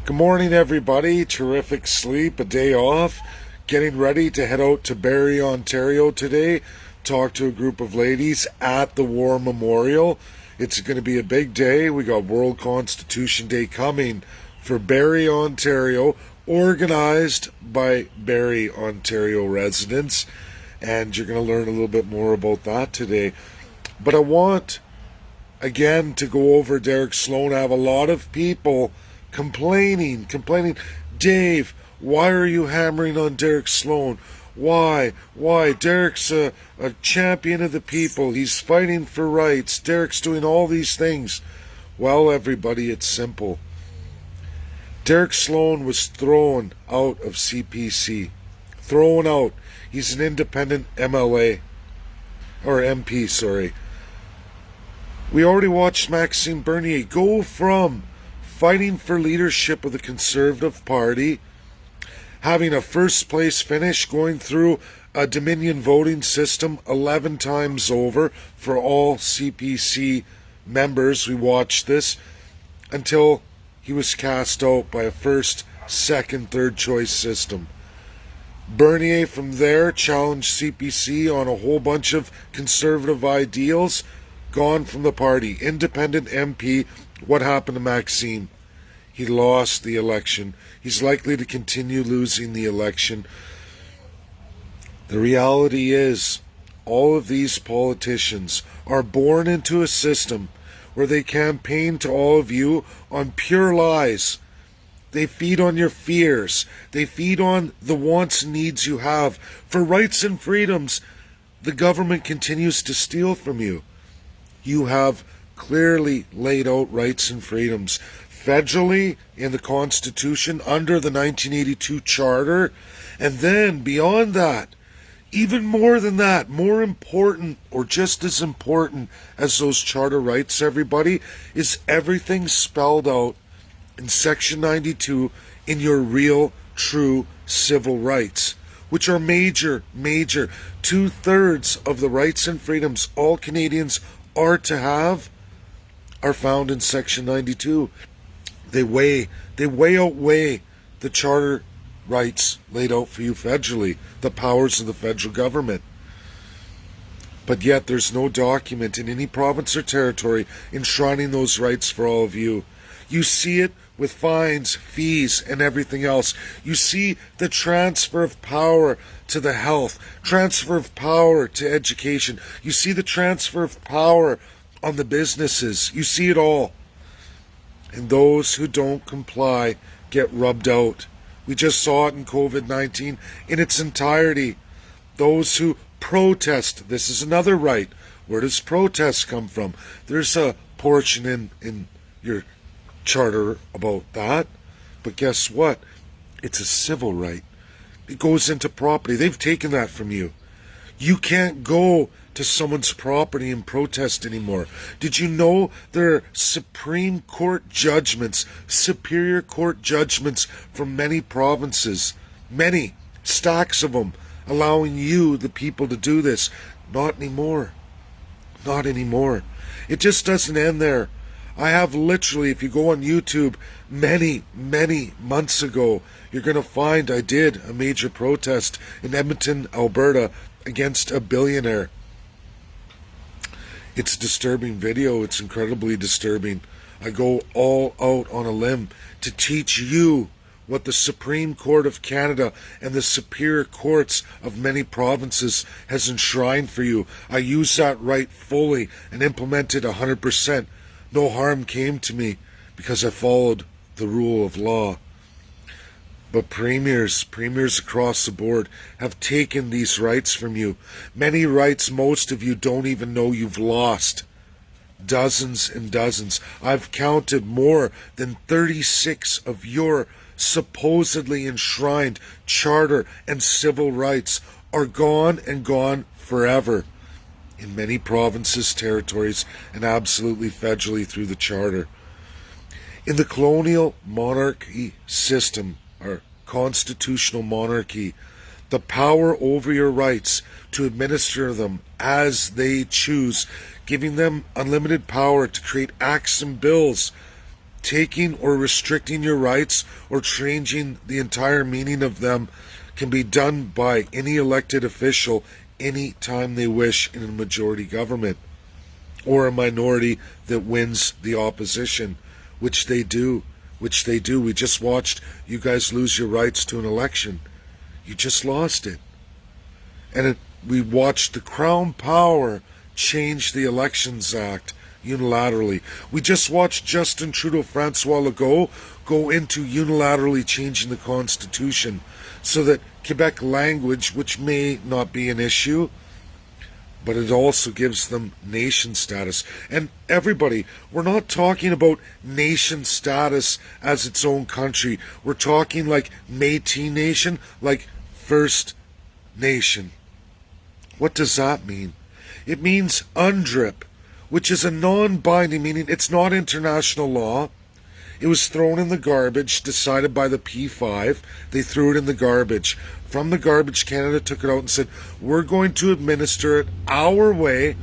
Good morning, everybody. Terrific sleep, a day off. Getting ready to head out to Barrie, Ontario today. Talk to a group of ladies at the War Memorial. It's going to be a big day. We got World Constitution Day coming for Barrie, Ontario, organized by Barrie, Ontario residents. And you're going to learn a little bit more about that today. But I want, again, to go over Derek Sloan. I have a lot of people complaining. Dave, why are you hammering on Derek Sloan? Why? Derek's a champion of the people. He's fighting for rights. Derek's doing all these things. Well, everybody, it's simple. Derek Sloan was thrown out of CPC. Thrown out. He's an independent MLA. Or MP, sorry. We already watched Maxime Bernier go from fighting for leadership of the Conservative Party, having a first place finish, going through a Dominion voting system 11 times over for all CPC members. We watched this until he was cast out by a first, second, third choice system. Bernier from there challenged CPC on a whole bunch of conservative ideals, gone from the party. Independent MP. What happened to Maxime? He lost the election. He's likely to continue losing the election. The reality is, all of these politicians are born into a system where they campaign to all of you on pure lies. They feed on your fears. They feed on the wants and needs you have. For rights and freedoms, the government continues to steal from you. You have clearly laid out rights and freedoms federally in the Constitution under the 1982 Charter, and then beyond that, even more than that, more important or just as important as those charter rights, everybody, is everything spelled out in Section 92 in your real, true civil rights, which are major. 2/3 of the rights and freedoms all Canadians are to have are found in Section 92. They outweigh the charter rights laid out for you federally, the powers of the federal government. But yet there's no document in any province or territory enshrining those rights for all of you. You see it with fines, fees, and everything else. You see the transfer of power to the health, transfer of power to education. You see the transfer of power on the businesses. You see it all. And those who don't comply get rubbed out. We just saw it in COVID-19 in its entirety. Those who protest, this is another right. Where does protest come from? There's a portion in your charter about that. But guess what? It's a civil right. It goes into property. They've taken that from you. You can't go to someone's property and protest anymore. Did you know there are Supreme Court judgments, Superior Court judgments from many provinces, many, stacks of them, allowing you, the people, to do this? Not anymore. Not anymore. It just doesn't end there. I have literally, if you go on YouTube, many months ago, you're going to find I did a major protest in Edmonton, Alberta, against a billionaire. It's a disturbing video. It's incredibly disturbing. I go all out on a limb to teach you what the Supreme Court of Canada and the Superior Courts of many provinces has enshrined for you. I use that right fully and implemented 100%. No harm came to me because I followed the rule of law. But premiers across the board have taken these rights from you. Many rights most of you don't even know you've lost. Dozens and dozens. I've counted more than 36 of your supposedly enshrined charter and civil rights are gone and gone forever in many provinces, territories, and absolutely federally through the charter. In the colonial monarchy system, or constitutional monarchy, the power over your rights to administer them as they choose, giving them unlimited power to create acts and bills taking or restricting your rights or changing the entire meaning of them can be done by any elected official any time they wish in a majority government, or a minority that wins the opposition, which they do. We just watched you guys lose your rights to an election. You just lost it. And we watched the Crown Power change the Elections Act unilaterally. We just watched Justin Trudeau, Francois Legault, go into unilaterally changing the Constitution so that Quebec language, which may not be an issue, but it also gives them nation status. And everybody, we're not talking about nation status as its own country. We're talking like Métis Nation, like First Nation. What does that mean? It means UNDRIP, which is a non-binding, meaning it's not international law. It was thrown in the garbage, decided by the P5. They threw it in the garbage. From the garbage, Canada took it out and said, we're going to administer it our way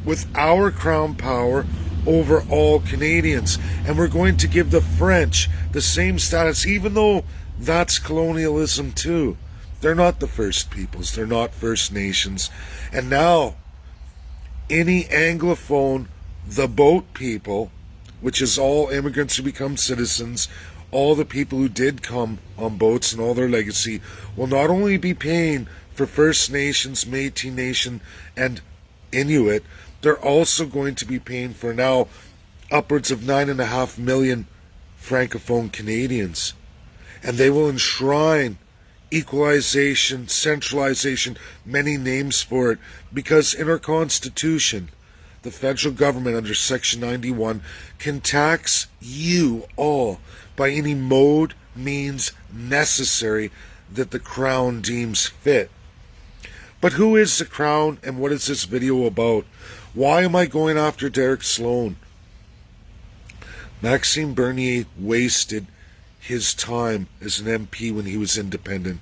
with our Crown Power over all Canadians. And we're going to give the French the same status, even though that's colonialism too. They're not the First Peoples. They're not First Nations. And now, any Anglophone, the boat people, which is all immigrants who become citizens, all the people who did come on boats and all their legacy, will not only be paying for First Nations, Métis Nation, and Inuit, they're also going to be paying for now upwards of 9.5 million Francophone Canadians. And they will enshrine equalization, centralization, many names for it, because in our Constitution, the federal government under Section 91 can tax you all by any mode, means necessary that the Crown deems fit. But who is the Crown and what is this video about? Why am I going after Derek Sloan? Maxime Bernier wasted his time as an MP when he was independent.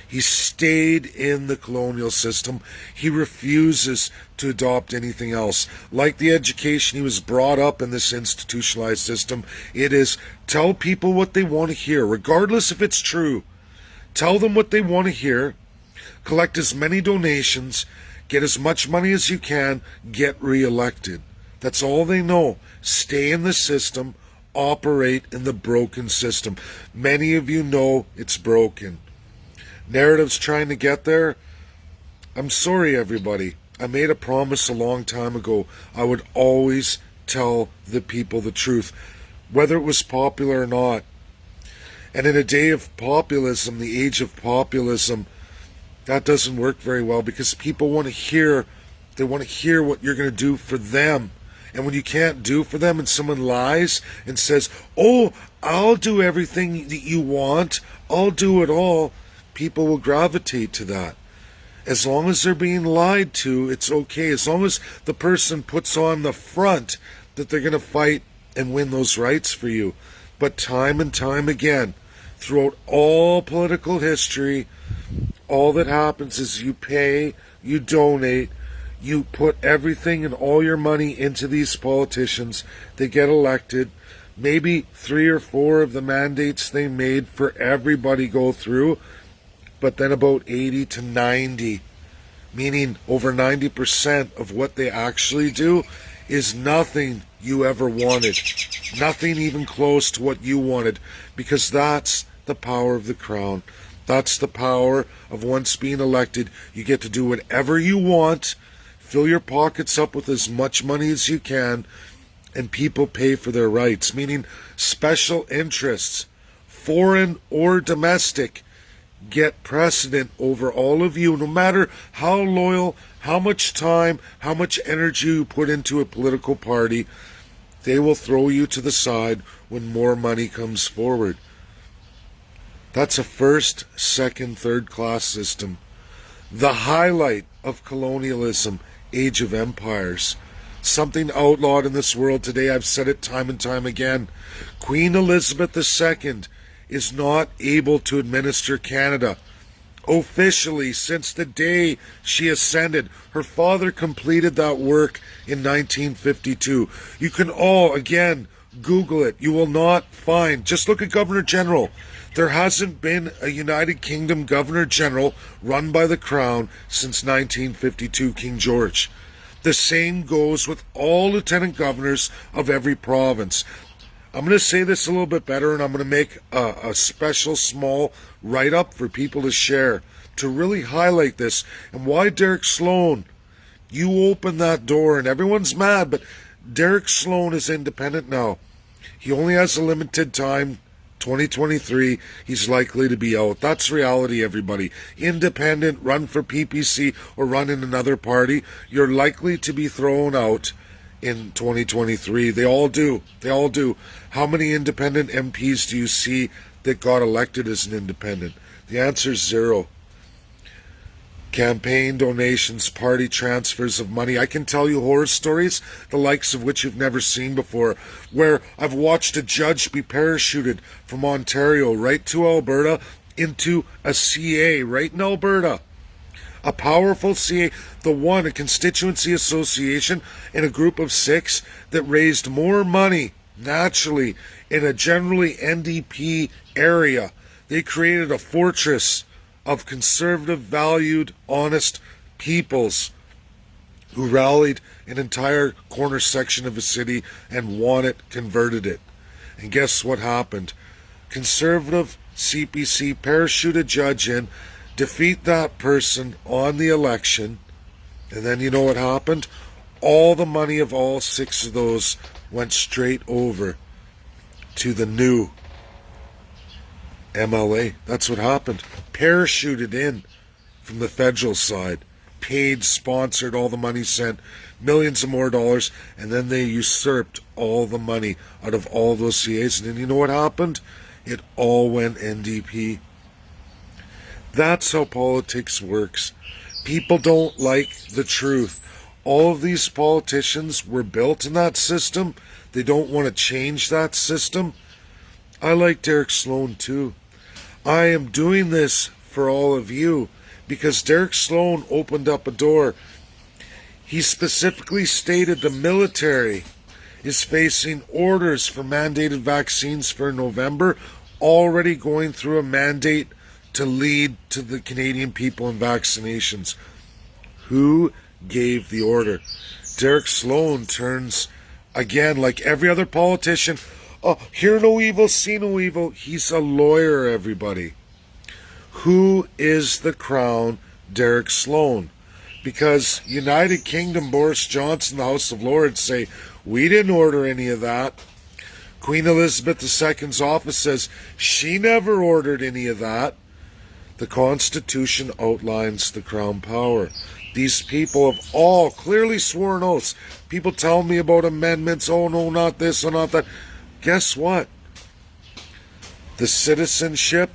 He stayed in the colonial system. He refuses to adopt anything else. Like the education, he was brought up in this institutionalized system. It is tell people what they want to hear, regardless if it's true. Tell them what they want to hear. Collect as many donations. Get as much money as you can. Get reelected. That's all they know. Stay in the system. Operate in the broken system. Many of you know it's broken. Narratives trying to get there. I'm sorry, everybody. I made a promise a long time ago. I would always tell the people the truth, whether it was popular or not. And in a day of populism, the age of populism, that doesn't work very well because people want to hear, they want to hear what you're going to do for them. And when you can't do for them and someone lies and says, oh, I'll do everything that you want, I'll do it all, people will gravitate to that. As long as they're being lied to, it's okay. As long as the person puts on the front that they're going to fight and win those rights for you. But time and time again, throughout all political history, all that happens is you pay, you donate, you put everything and all your money into these politicians. They get elected. Maybe 3 or 4 of the mandates they made for everybody go through. But then about 80 to 90, meaning over 90% of what they actually do is nothing you ever wanted. Nothing even close to what you wanted, because that's the power of the Crown. That's the power of once being elected. You get to do whatever you want, fill your pockets up with as much money as you can, and people pay for their rights, meaning special interests, foreign or domestic, get precedent over all of you, no matter how loyal, how much time, how much energy you put into a political party. They will throw you to the side when more money comes forward. That's a first, second, third class system. The highlight of colonialism, age of empires. Something outlawed in this world today. I've said it time and time again. Queen Elizabeth II is not able to administer Canada officially since the day she ascended. Her father completed that work in 1952. You can all, again, Google it. You will not find. Just look at Governor General. There hasn't been a United Kingdom Governor General run by the Crown since 1952, King George. The same goes with all lieutenant governors of every province. I'm going to say this a little bit better, and I'm going to make a special small write-up for people to share to really highlight this and why Derek Sloan. You open that door and everyone's mad, but Derek Sloan is independent now. He only has a limited time, 2023. He's likely to be out. That's reality, everybody. Independent, run for PPC or run in another party, you're likely to be thrown out in 2023. They all do. They all do. How many independent MPs do you see that got elected as an independent? The answer is zero. Campaign donations, party transfers of money. I can tell you horror stories, the likes of which you've never seen before, where I've watched a judge be parachuted from Ontario right to Alberta into a CA right in Alberta. A powerful CA, a constituency association in a group of 6 that raised more money naturally in a generally NDP area. They created a fortress of conservative, valued, honest peoples who rallied an entire corner section of a city and converted it. And guess what happened? Conservative CPC parachute a judge in, defeat that person on the election, and then you know what happened? All the money of all 6 of those went straight over to the new MLA. That's what happened. Parachuted in from the federal side. Paid, sponsored, all the money sent, millions of more dollars, and then they usurped all the money out of all those CAs. And then you know what happened? It all went NDP. That's how politics works. People don't like the truth. All of these politicians were built in that system. They don't want to change that system. I like Derek Sloan too. I am doing this for all of you because Derek Sloan opened up a door. He specifically stated the military is facing orders for mandated vaccines for November, already going through a mandate to lead to the Canadian people in vaccinations. Who gave the order? Derek Sloan turns, again, like every other politician, oh, hear no evil, see no evil. He's a lawyer, everybody. Who is the Crown Derek Sloan? Because United Kingdom Boris Johnson, the House of Lords, say, we didn't order any of that. Queen Elizabeth II's office says she never ordered any of that. The Constitution outlines the Crown power. These people have all clearly sworn oaths. People tell me about amendments. Oh, no, not this or not that. Guess what? The citizenship,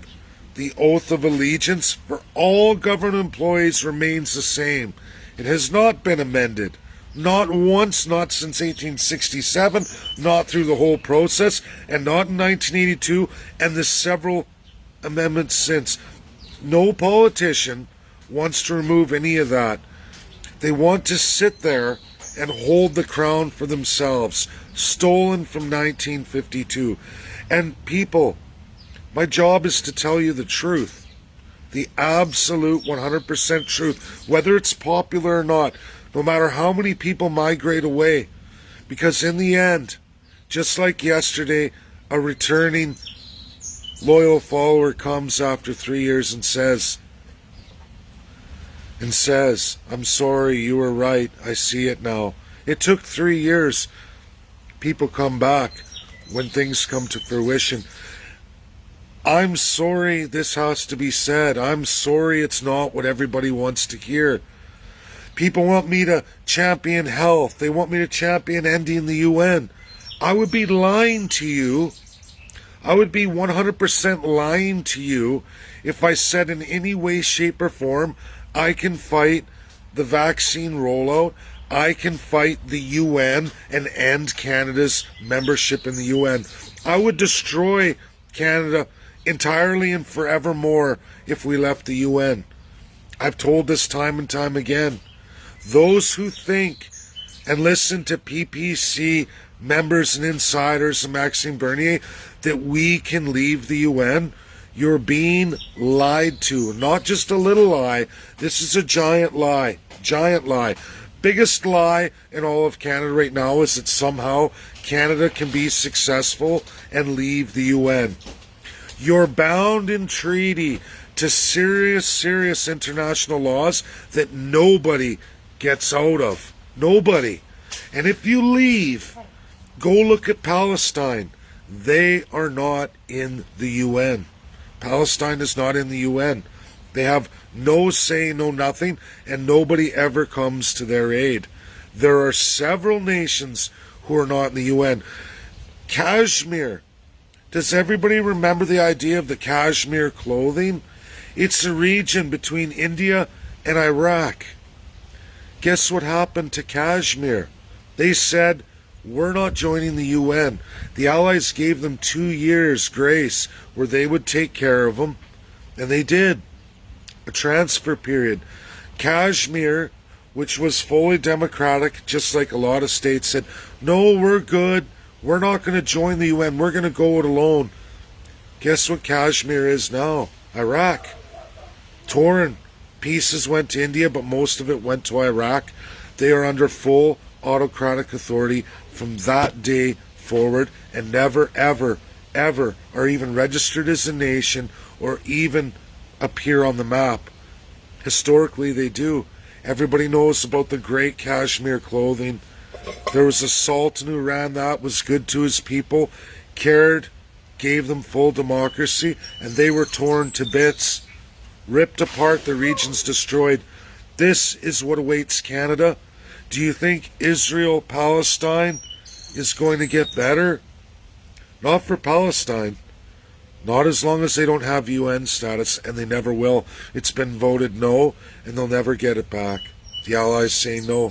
the oath of allegiance for all government employees remains the same. It has not been amended. Not once, not since 1867, not through the whole process, and not in 1982, and the several amendments since. No politician wants to remove any of that. They want to sit there and hold the crown for themselves, stolen from 1952. And people, my job is to tell you the truth, the absolute 100% truth, whether it's popular or not, no matter how many people migrate away. Because in the end, just like yesterday, a returning loyal follower comes after 3 years and says, I'm sorry, you were right, I see it now. It took 3 years. People come back when things come to fruition. I'm sorry this has to be said. I'm sorry it's not what everybody wants to hear. People want me to champion health. They want me to champion ending the UN. I would be lying to you. I would be 100% lying to you if I said in any way, shape, or form I can fight the vaccine rollout. I can fight the UN and end Canada's membership in the UN. I would destroy Canada entirely and forevermore if we left the UN. I've told this time and time again. Those who think and listen to PPC members and insiders of Maxime Bernier that we can leave the UN. You're being lied to. Not just a little lie. This is a giant lie. Giant lie. Biggest lie in all of Canada right now is that somehow Canada can be successful and leave the UN. You're bound in treaty to serious international laws that nobody gets out of. Nobody. And if you leave, go look at Palestine. They are not in the UN. Palestine is not in the UN. They have no say, no nothing, and nobody ever comes to their aid. There are several nations who are not in the UN. Kashmir. Does everybody remember the idea of the Kashmir clothing? It's a region between India and Iraq. Guess what happened to Kashmir? They said, we're not joining the UN. The Allies gave them 2 years grace where they would take care of them, and they did. A transfer period. Kashmir, which was fully democratic, just like a lot of states, said, no, we're good. We're not going to join the UN. We're going to go it alone. Guess what Kashmir is now? Iraq. Torn. Pieces went to India, but most of it went to Iraq. They are under full autocratic authority from that day forward, and never, ever, ever are even registered as a nation or even appear on the map. Historically, they do. Everybody knows about the great Kashmir clothing. There was a sultan who ran that, was good to his people, cared, gave them full democracy, and they were torn to bits, ripped apart, the regions destroyed. This is what awaits Canada. Do you think Israel, Palestine is going to get better? Not for Palestine. Not as long as they don't have UN status, and they never will. It's been voted no, and they'll never get it back. The Allies say no.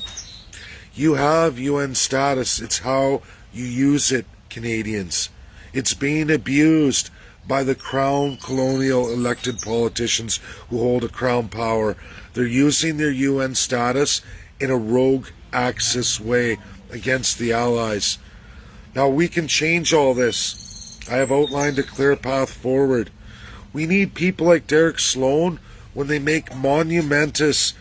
You have UN status. It's how you use it, Canadians. It's being abused by the crown colonial elected politicians who hold a crown power. They're using their UN status in a rogue Axis way against the Allies. Now we can change all this. I have outlined a clear path forward. We need people like Derek Sloan when they make monumentous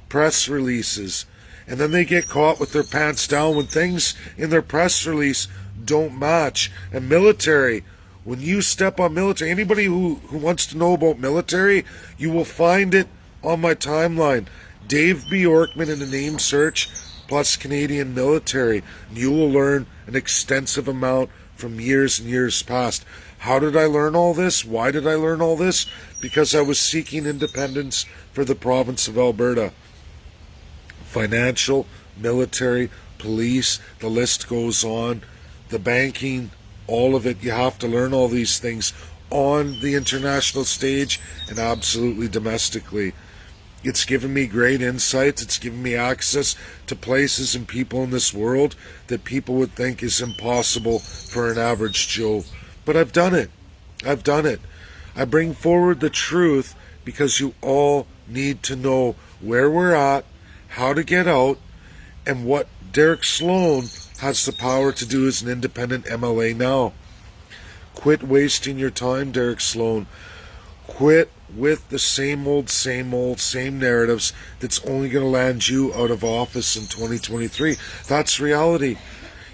press releases, and then they get caught with their pants down when things in their press release don't match. And military, when you step on military, anybody who wants to know about military, you will find it on my timeline. Dave Bjorkman in a name search plus Canadian military. And you will learn an extensive amount from years and years past. How did I learn all this? Why did I learn all this? Because I was seeking independence for the province of Alberta. Financial, military, police, the list goes on. The banking, all of it. You have to learn all these things on the international stage and absolutely domestically. It's given me great insights. It's given me access to places and people in this world that people would think is impossible for an average Joe. But I've done it. I've done it. I bring forward the truth because you all need to know where we're at, how to get out, and what Derek Sloan has the power to do as an independent MLA now. Quit wasting your time, Derek Sloan. Quit with the same narratives that's only going to land you out of office in 2023. That's reality.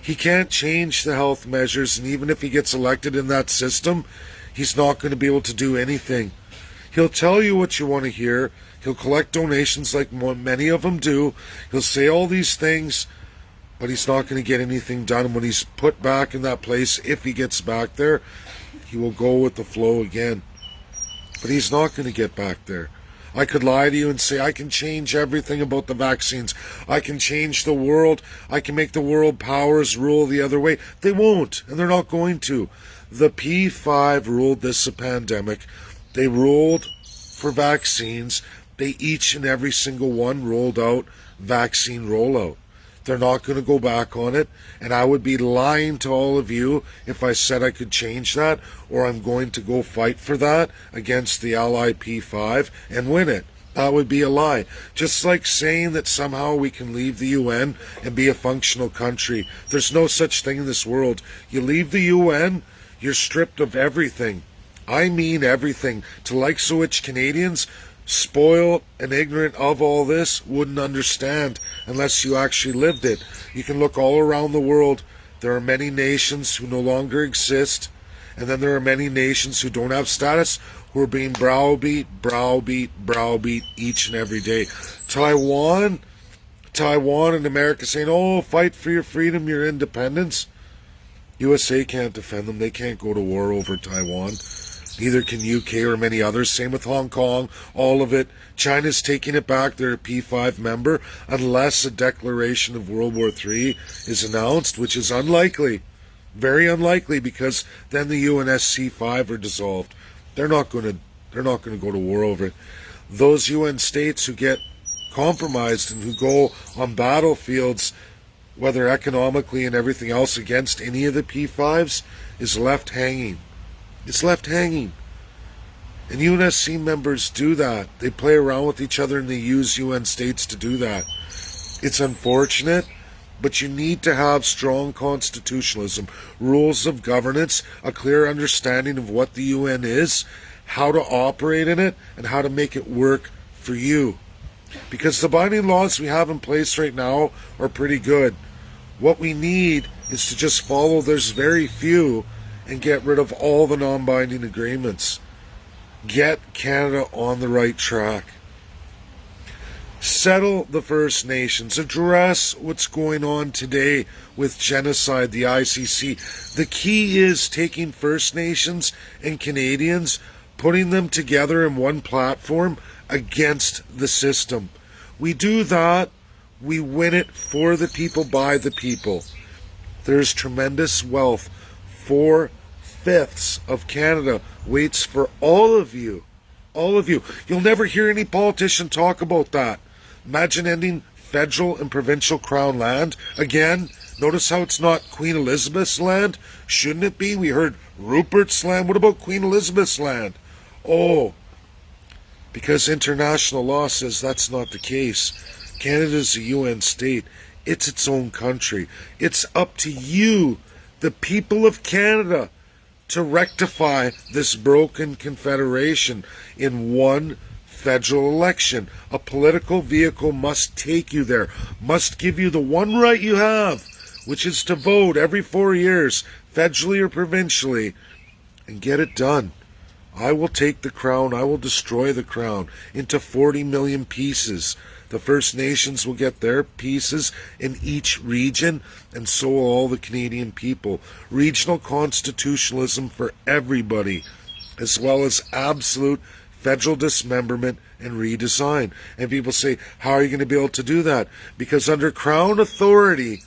He can't change the health measures, and even if he gets elected in that system, he's not going to be able to do anything. He'll tell you what you want to hear. He'll collect donations like many of them do. He'll say all these things, but he's not going to get anything done. And when he's put back in that place, if he gets back there, he will go with the flow again. But he's not going to get back there. I could lie to you and say I can change everything about the vaccines. I can change the world. I can make the world powers rule the other way. They won't, and they're not going to. The P5 ruled this pandemic. They ruled for vaccines. They each and every single one rolled out vaccine rollout. They're not going to go back on it, and I would be lying to all of you if I said I could change that, or I'm going to go fight for that against the Ally P5 and win it. That would be a lie. Just like saying that somehow we can leave the UN and be a functional country. There's no such thing in this world. You leave the UN, you're stripped of everything. I mean everything. To like so which Canadians, spoiled and ignorant of all this, wouldn't understand unless you actually lived it. You can look all around the world. There are many nations who no longer exist, and then there are many nations who don't have status, who are being browbeat each and every day. Taiwan and America saying, oh, fight for your freedom, your independence. USA can't defend them. They can't go to war over Taiwan. Neither can UK or many others. Same with Hong Kong, all of it. China's taking it back. They're a P5 member unless a declaration of World War III is announced, which is unlikely. Very unlikely, because then the UNSC5 are dissolved. They're not going to go to war over it. Those UN states who get compromised and who go on battlefields, whether economically and everything else, against any of the P5s, is left hanging. It's left hanging. And UNSC members do that. They play around with each other and they use UN states to do that. It's unfortunate, but you need to have strong constitutionalism, rules of governance, a clear understanding of what the UN is, how to operate in it, and how to make it work for you. Because the binding laws we have in place right now are pretty good. What we need is to just follow those very few and get rid of all the non-binding agreements. Get Canada on the right track. Settle the First Nations. Address what's going on today with genocide, the ICC. The key is taking First Nations and Canadians, putting them together in one platform against the system. We do that, we win it for the people, by the people. There's tremendous wealth. 4/5 of Canada waits for all of you. All of you. You'll never hear any politician talk about that. Imagine ending federal and provincial crown land. Again, notice how it's not Queen Elizabeth's land? Shouldn't it be? We heard Rupert's land. What about Queen Elizabeth's land? Oh, because international law says that's not the case. Canada's a UN state. It's its own country. It's up to you, the people of Canada, to rectify this broken confederation in one federal election. A political vehicle must take you there, must give you the one right you have, which is to vote every 4 years, federally or provincially, and get it done. I will take the crown, I will destroy the crown into 40 million pieces. The First Nations will get their pieces in each region, and so will all the Canadian people. Regional constitutionalism for everybody, as well as absolute federal dismemberment and redesign. And people say, how are you going to be able to do that? Because under Crown authority,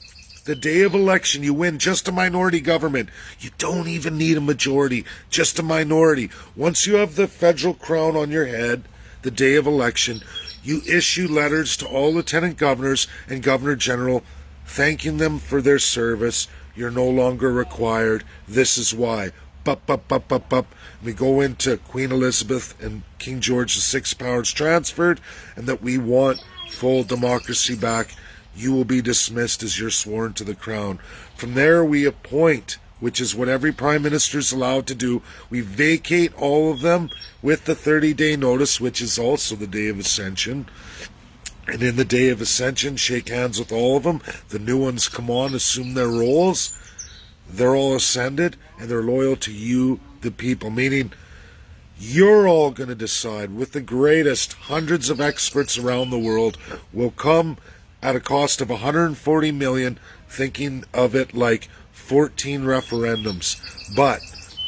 the day of election, you win just a minority government. You don't even need a majority, just a minority. Once you have the federal crown on your head, the day of election, you issue letters to all lieutenant governors and governor general thanking them for their service. You're no longer required. This is why. We go into Queen Elizabeth and King George VI powers transferred, and that we want full democracy back. You will be dismissed as you're sworn to the crown. From there we appoint, which is what every prime minister is allowed to do. We vacate all of them with the 30-day notice, which is also the day of Ascension. And in the day of Ascension, shake hands with all of them. The new ones come on, assume their roles. They're all ascended, and they're loyal to you, the people. Meaning, you're all going to decide with the greatest. Hundreds of experts around the world will come at a cost of 140 million, thinking of it like 14 referendums. But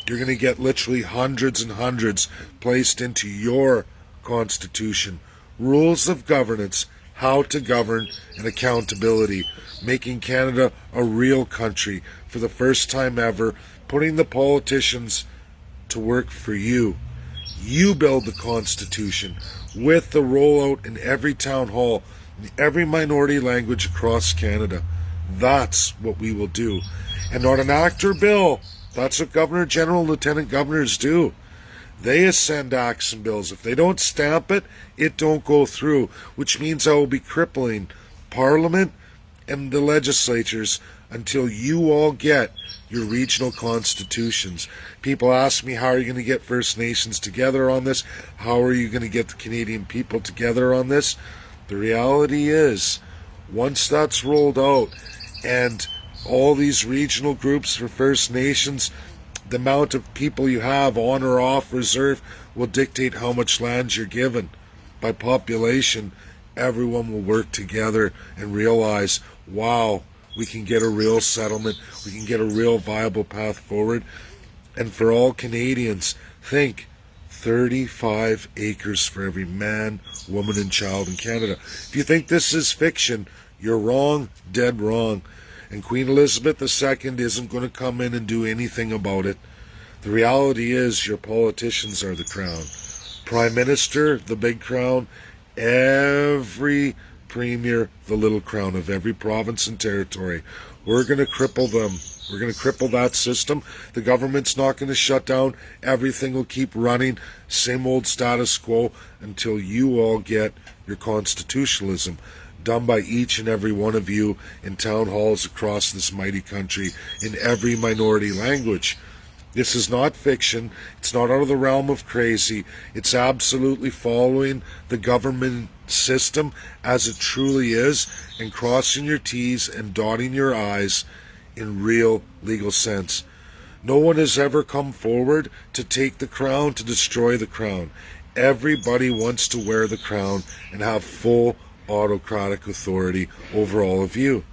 you're going to get literally hundreds and hundreds placed into your constitution. Rules of governance, how to govern, and accountability. Making Canada a real country for the first time ever. Putting the politicians to work for you. You build the Constitution with the rollout in every town hall, in every minority language across Canada. That's what we will do. And not an act or bill. That's what Governor General and Lieutenant Governors do. They ascend acts and bills. If they don't stamp it, it don't go through, which means I will be crippling Parliament and the legislatures until you all get your regional constitutions. People ask me, how are you going to get First Nations together on this? How are you going to get the Canadian people together on this? The reality is, once that's rolled out and all these regional groups for First Nations, the amount of people you have on or off reserve will dictate how much land you're given. By population, everyone will work together and realize, wow, we can get a real settlement, we can get a real viable path forward. And for all Canadians, think 35 acres for every man, woman, and child in Canada. If you think this is fiction, you're wrong, dead wrong. And Queen Elizabeth II isn't going to come in and do anything about it. The reality is your politicians are the crown. Prime Minister, the big crown. Every Premier, the little crown of every province and territory. We're going to cripple them. We're going to cripple that system. The government's not going to shut down. Everything will keep running. Same old status quo until you all get your constitutionalism done by each and every one of you in town halls across this mighty country in every minority language. This is not fiction. It's not out of the realm of crazy. It's absolutely following the government system as it truly is and crossing your T's and dotting your I's in real legal sense. No one has ever come forward to take the crown, to destroy the crown. Everybody wants to wear the crown and have full autocratic authority over all of you.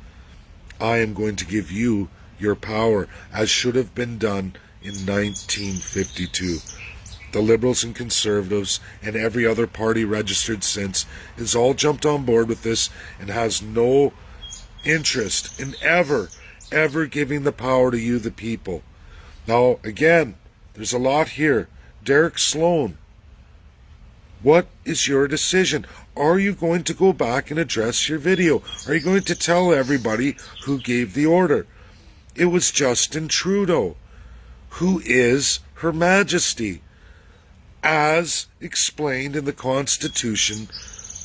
I am going to give you your power, as should have been done in 1952. The Liberals and Conservatives and every other party registered since has all jumped on board with this and has no interest in ever giving the power to you, the people. Now, again, there's a lot here. Derek Sloan, what is your decision? Are you going to go back and address your video? Are you going to tell everybody who gave the order? It was Justin Trudeau, who is Her Majesty, as explained in the Constitution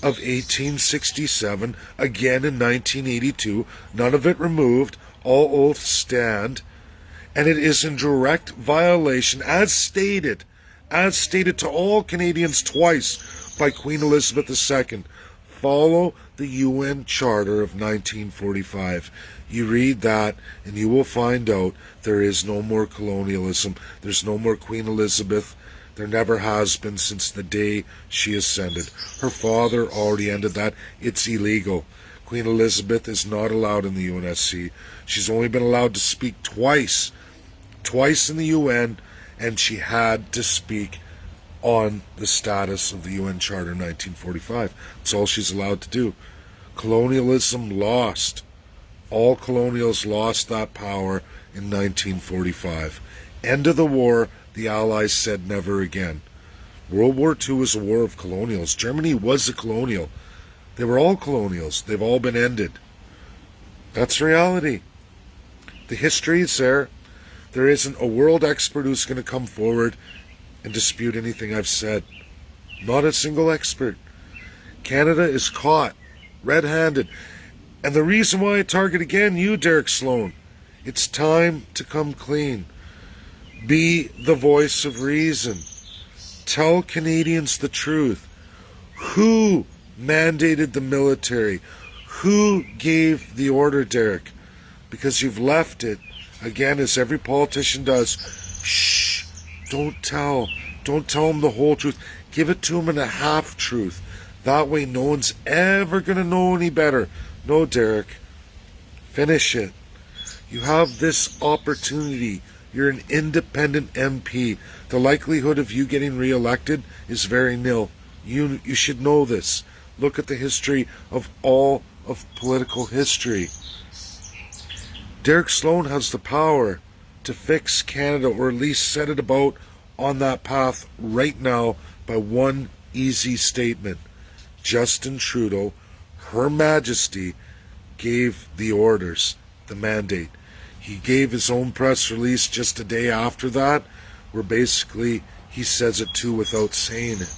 of 1867, again in 1982, none of it removed, all oaths stand, and it is in direct violation, as stated to all Canadians twice by Queen Elizabeth II. Follow the UN Charter of 1945. You read that and you will find out there is no more colonialism. There's no more Queen Elizabeth. There never has been since the day she ascended. Her father already ended that. It's illegal. Queen Elizabeth is not allowed in the UNSC. She's only been allowed to speak twice in the UN, and she had to speak on the status of the UN Charter in 1945. That's all she's allowed to do. Colonialism lost. All colonials lost that power in 1945. End of the war, the Allies said never again. World War II was a war of colonials. Germany was a colonial. They were all colonials. They've all been ended. That's reality. The history is there. There isn't a world expert who's going to come forward and dispute anything I've said. Not a single expert. Canada is caught red-handed. And the reason why I target again you, Derek Sloan, it's time to come clean. Be the voice of reason. Tell Canadians the truth. Who mandated the military? Who gave the order, Derek? Because you've left it, again, as every politician does. Shh, don't tell them the whole truth. Give it to them in a half-truth. That way no one's ever going to know any better. No, Derek, finish it. You have this opportunity. You're an independent MP. The likelihood of you getting re-elected is very nil. You should know this. Look at the history of all of political history. Derek Sloan has the power to fix Canada, or at least set it about on that path right now by one easy statement. Justin Trudeau, Her Majesty, gave the orders, the mandate. He gave his own press release just a day after that, where basically he says it too without saying it.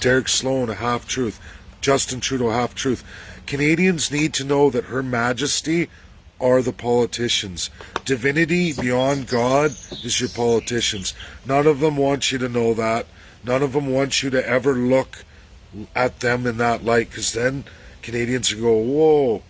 Derek Sloan, a half-truth. Justin Trudeau, half-truth. Canadians need to know that Her Majesty are the politicians. Divinity beyond God is your politicians. None of them want you to know that. None of them want you to ever look at them in that light, because then Canadians will go, whoa,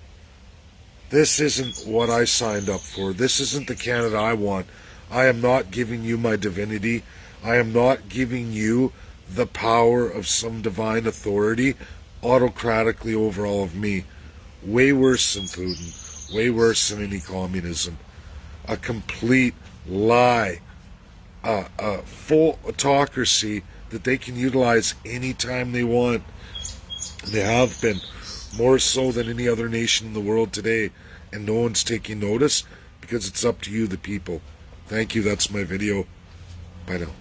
this isn't what I signed up for. This isn't the Canada I want. I am not giving you my divinity. I am not giving you the power of some divine authority autocratically over all of me. Way worse than Putin. Way worse than any communism. A complete lie. A full autocracy that they can utilize anytime they want. They have been, more so than any other nation in the world today. And no one's taking notice because it's up to you, the people. Thank you. That's my video. Bye now.